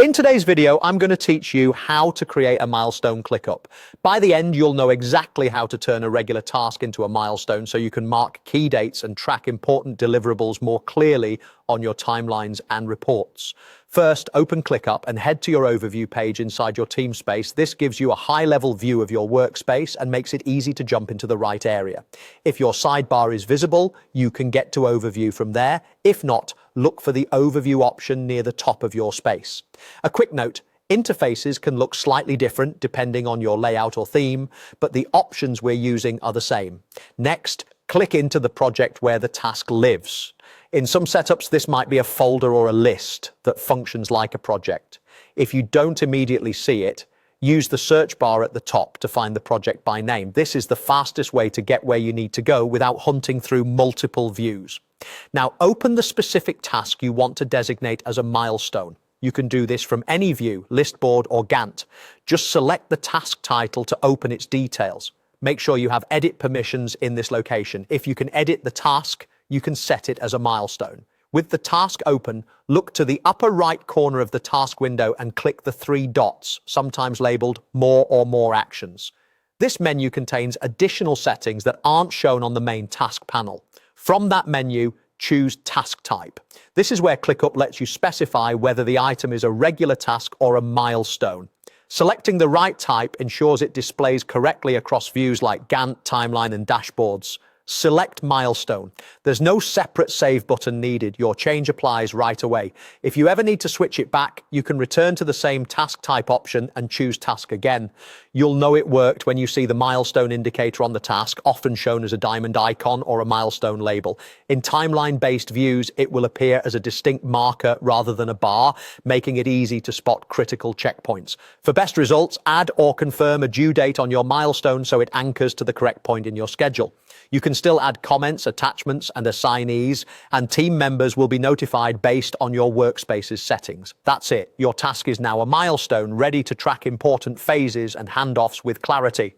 In today's video, I'm going to teach you how to create a milestone ClickUp. By the end, you'll know exactly how to turn a regular task into a milestone so you can mark key dates and track important deliverables more clearly on your timelines and reports. First, open ClickUp and head to your overview page inside your team space. This gives you a high-level view of your workspace and makes it easy to jump into the right area. If your sidebar is visible, you can get to overview from there. If not, look for the overview option near the top of your space. A quick note, interfaces can look slightly different depending on your layout or theme, but the options we're using are the same. Next, click into the project where the task lives. In some setups, this might be a folder or a list that functions like a project. If you don't immediately see it, use the search bar at the top to find the project by name. This is the fastest way to get where you need to go without hunting through multiple views. Now, open the specific task you want to designate as a milestone. You can do this from any view, listboard or Gantt. Just select the task title to open its details. Make sure you have edit permissions in this location. If you can edit the task, you can set it as a milestone. With the task open, look to the upper right corner of the task window and click the three dots, sometimes labeled More or More Actions. This menu contains additional settings that aren't shown on the main task panel. From that menu, choose Task Type. This is where ClickUp lets you specify whether the item is a regular task or a milestone. Selecting the right type ensures it displays correctly across views like Gantt, Timeline, and dashboards. Select Milestone. There's no separate save button needed. Your change applies right away. If you ever need to switch it back, you can return to the same task type option and choose task again. You'll know it worked when you see the milestone indicator on the task, often shown as a diamond icon or a milestone label. In timeline-based views, it will appear as a distinct marker rather than a bar, making it easy to spot critical checkpoints. For best results, add or confirm a due date on your milestone so it anchors to the correct point in your schedule. You can still add comments, attachments, and assignees, and team members will be notified based on your workspace's settings. That's it. Your task is now a milestone, ready to track important phases and handoffs with clarity.